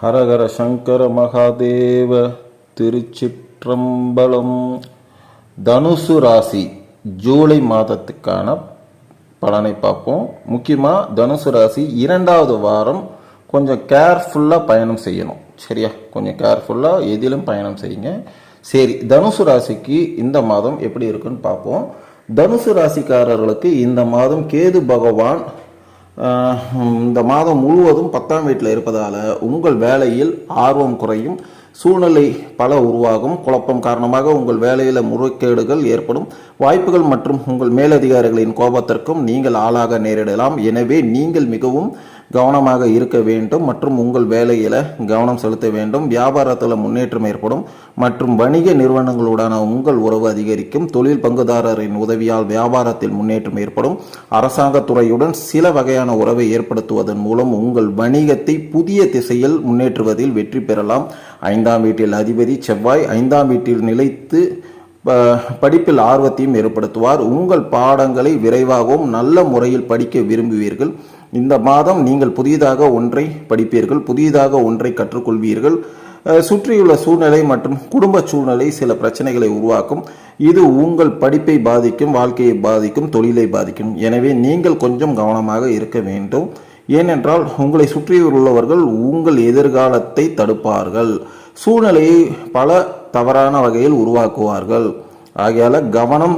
ஹரஹர சங்கர மகாதேவ. திருச்சிற்றம்பலம். தனுசு ராசி ஜூலை மாதத்துக்கான பலனை பார்ப்போம். முக்கியமாக தனுசு ராசி இரண்டாவது வாரம் கொஞ்சம் கேர்ஃபுல்லாக பயணம் செய்யணும். சரியா? கொஞ்சம் கேர்ஃபுல்லாக எதிலும் பயணம் செய்யுங்க. சரி, தனுசு ராசிக்கு இந்த மாதம் எப்படி இருக்குன்னு பார்ப்போம். தனுசு ராசிக்காரர்களுக்கு இந்த மாதம் கேது பகவான் இந்த மாதம் முழுவதும் 10ஆம் வீட்டில் இருப்பதால் உங்கள் வேலையில் ஆர்வம் குறையும், சூழ்நிலை பல உருவாகும். குழப்பம் காரணமாக உங்கள் வேலையில் முறைகேடுகள் ஏற்படும் வாய்ப்புகள் மற்றும் உங்கள் மேலதிகாரிகளின் கோபத்திற்கும் நீங்கள் ஆளாக நேரிடலாம். எனவே நீங்கள் மிகவும் கவனமாக இருக்க வேண்டும் மற்றும் உங்கள் வேலையில் கவனம் செலுத்த வேண்டும். வியாபாரத்தில் முன்னேற்றம் ஏற்படும் மற்றும் வணிக நிறுவனங்களுடான உங்கள் உறவு அதிகரிக்கும். தொழில் பங்குதாரரின் உதவியால் வியாபாரத்தில் முன்னேற்றம் ஏற்படும். அரசாங்கத் துறையுடன் சில வகையான உறவை ஏற்படுத்துவதன் மூலம் உங்கள் வணிகத்தை புதிய திசையில் முன்னேற்றுவதில் வெற்றி பெறலாம். 5ஆம் வீட்டில் அதிபதி செவ்வாய் 5ஆம் வீட்டில் நிலைத்து படிப்பில் ஆர்வத்தையும் ஏற்படுத்துவார். உங்கள் பாடங்களை விரைவாகவும் நல்ல முறையில் படிக்க விரும்புவீர்கள். இந்த மாதம் நீங்கள் புதிதாக ஒன்றை படிப்பீர்கள், புதிதாக ஒன்றை கற்றுக்கொள்வீர்கள். சுற்றியுள்ள சூழ்நிலை மற்றும் குடும்ப சூழ்நிலை சில பிரச்சனைகளை உருவாக்கும். இது உங்கள் படிப்பை பாதிக்கும், வாழ்க்கையை பாதிக்கும், தொழிலை பாதிக்கும். எனவே நீங்கள் கொஞ்சம் கவனமாக இருக்க வேண்டும். ஏனென்றால் உங்களை சுற்றியுள்ளவர்கள் உங்கள் எதிர்காலத்தை தடுப்பார்கள், சூழ்நிலையை பல தவறான வகையில் உருவாக்குவார்கள். ஆகையால் கவனம்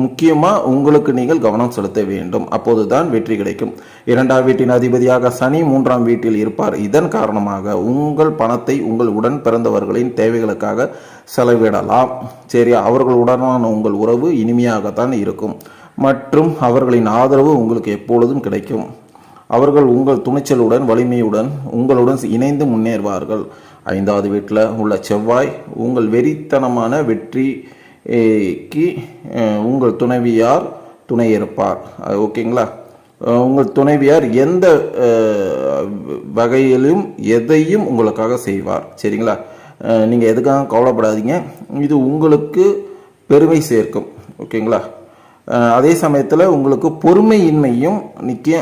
முக்கியமாக உங்களுக்கு நீங்கள் கவனம் செலுத்த வேண்டும். அப்போதுதான் வெற்றி கிடைக்கும். 2ஆம் வீட்டின் அதிபதியாக சனி 3ஆம் வீட்டில் இருப்பார். இதன் காரணமாக உங்கள் பணத்தை உங்கள் உடன் பிறந்தவர்களின் தேவைகளுக்காக செலவிடலாம். சரி, அவர்களுடனான உங்கள் உறவு இனிமையாகத்தான் இருக்கும் மற்றும் அவர்களின் ஆதரவு உங்களுக்கு எப்பொழுதும் கிடைக்கும். அவர்கள் உங்கள் துணிச்சலுடன் வலிமையுடன் உங்களுடன் இணைந்து முன்னேறுவார்கள். 5வது வீட்டில் உள்ள செவ்வாய் உங்கள் வெறித்தனமான வெற்றிக்கு உங்கள் துணைவியார் துணை இருப்பார். ஓகேங்களா? உங்கள் துணைவியார் எந்த வகையிலும் எதையும் உங்களுக்காக செய்வார். சரிங்களா? நீங்கள் எதுக்காக கவலைப்படாதீங்க. இது உங்களுக்கு பெருமை சேர்க்கும். ஓகேங்களா? அதே சமயத்தில் உங்களுக்கு பொறுமையின்மையும்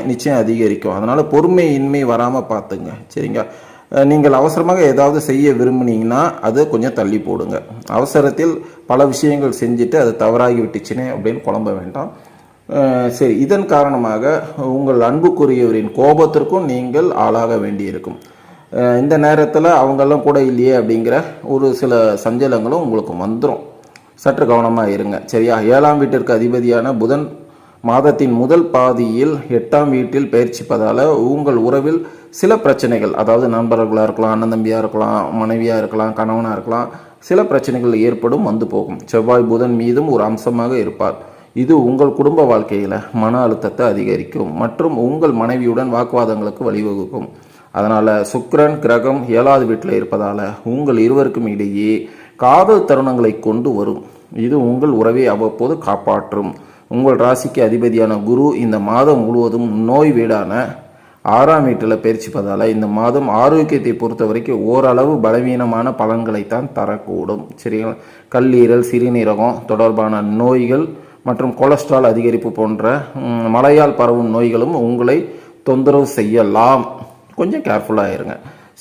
நிச்சயம் அதிகரிக்கும். அதனால் பொறுமையின்மை வராமல் பார்த்துங்க. சரிங்களா? நீங்கள் அவசரமாக ஏதாவது செய்ய விரும்புனீங்கன்னா அதை கொஞ்சம் தள்ளி போடுங்க. அவசரத்தில் பல விஷயங்கள் செஞ்சுட்டு அது தவறாகி விட்டுச்சுனே அப்படின்னு குழம்ப வேண்டாம். சரி, இதன் காரணமாக உங்கள் அன்புக்குரியவரின் கோபத்திற்கும் நீங்கள் ஆளாக வேண்டியிருக்கும். இந்த நேரத்தில் அவங்கெல்லாம் கூட இல்லையே அப்படிங்கிற ஒரு சில சஞ்சலங்களும் உங்களுக்கு வந்துடும். சற்று கவனமாக இருங்க. சரியா? 7ஆம் வீட்டிற்கு அதிபதியான புதன் மாதத்தின் முதல் பாதியில் 8ஆம் வீட்டில் பயிற்சிப்பதால் உங்கள் உறவில் சில பிரச்சனைகள், அதாவது நண்பர்களாக இருக்கலாம், அண்ணன் தம்பியாக இருக்கலாம், மனைவியாக இருக்கலாம், கணவனாக இருக்கலாம், சில பிரச்சனைகள் ஏற்படும், வந்து போகும். செவ்வாய் புதன் மீதும் ஒரு அம்சமாக இருப்பார். இது உங்கள் குடும்ப வாழ்க்கையில் மன அழுத்தத்தை அதிகரிக்கும் மற்றும் உங்கள் மனைவியுடன் வாக்குவாதங்களுக்கு வழிவகுக்கும். அதனால் சுக்கிரன் கிரகம் 7வது வீட்டில் இருப்பதால் உங்கள் இருவருக்கும் இடையே காதல் தருணங்களை கொண்டு வரும். இது உங்கள் உறவை அவ்வப்போது காப்பாற்றும். உங்கள் ராசிக்கு அதிபதியான குரு இந்த மாதம் முழுவதும் நோய் வீடான 6ஆம் வீட்டில் பயிற்சிப்பதால் இந்த மாதம் ஆரோக்கியத்தை பொறுத்த வரைக்கும் ஓரளவு பலவீனமான பலன்களைத்தான் தரக்கூடும். சரிங்களா? கல்லீரல் சிறுநீரகம் தொடர்பான நோய்கள் மற்றும் கொலஸ்ட்ரால் அதிகரிப்பு போன்ற மழையால் பரவும் நோய்களும் உங்களை தொந்தரவு செய்யலாம். கொஞ்சம் கேர்ஃபுல்லாக இருங்க.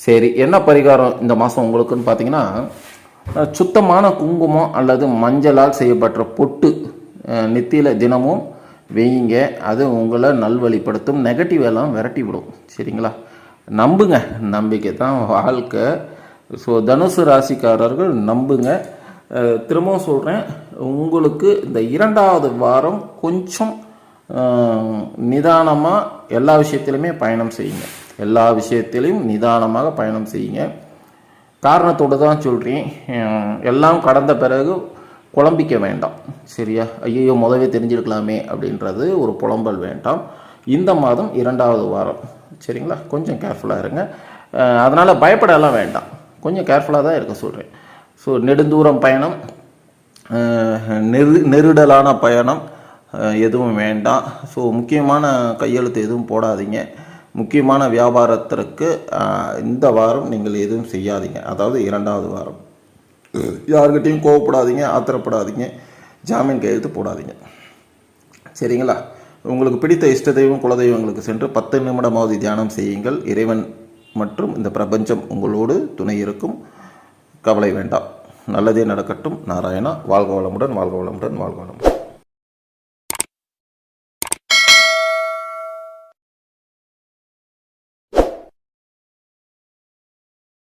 சரி, என்ன பரிகாரம் இந்த மாதம் உங்களுக்குன்னு பார்த்தீங்கன்னா, சுத்தமான குங்குமம் அல்லது மஞ்சளால் செய்யப்பட்ட பொட்டு நெத்தியில் தினமும் வெய்யுங்க. அது உங்களை நல்வழிப்படுத்தும், நெகட்டிவ் எல்லாம் விரட்டி விடும். சரிங்களா? நம்புங்க, நம்பிக்கை தான் வாழ்க்கை. ஸோ தனுசு ராசிக்காரர்கள் நம்புங்க. திரும்பவும் சொல்கிறேன், உங்களுக்கு இந்த 2வது வாரம் கொஞ்சம் நிதானமாக எல்லா விஷயத்திலுமே பயணம் செய்யுங்க. எல்லா விஷயத்திலையும் நிதானமாக பயணம் செய்யுங்க. காரணத்தோடு தான் சொல்கிறேன். எல்லாம் கடந்த பிறகு குழம்பிக்க வேண்டாம். சரியா? ஐயோ முதவே தெரிஞ்சிருக்கலாமே அப்படின்றது ஒரு புலம்பல் வேண்டாம். இந்த மாதம் 2வது வாரம். சரிங்களா? கொஞ்சம் கேர்ஃபுல்லாக இருங்க. அதனால் பயப்படலாம் வேண்டாம். கொஞ்சம் கேர்ஃபுல்லாக தான் இருக்க சொல்கிறேன். ஸோ நெடுந்தூரம் பயணம், நெருடலான பயணம் எதுவும் வேண்டாம். ஸோ முக்கியமான கையெழுத்து எதுவும் போடாதீங்க. முக்கியமான வியாபாரத்திற்கு இந்த வாரம் நீங்கள் எதுவும் செய்யாதீங்க. அதாவது 2வது வாரம் யார்கிட்டையும் கோவப்படாதீங்க, ஆத்திரப்படாதீங்க, ஜாமீன் கையெழுத்து போடாதீங்க. சரிங்களா? உங்களுக்கு பிடித்த இஷ்ட தெய்வம் குலதெய்வங்களுக்கு சென்று 10 நிமிடமாவது தியானம் செய்யுங்கள். இறைவன் மற்றும் இந்த பிரபஞ்சம் உங்களோடு துணை இருக்கும். கவலை வேண்டாம். நல்லதே நடக்கட்டும். நாராயணா. வாழ்க வளமுடன், வாழ்க வளமுடன், வாழ்க வளமுடன்.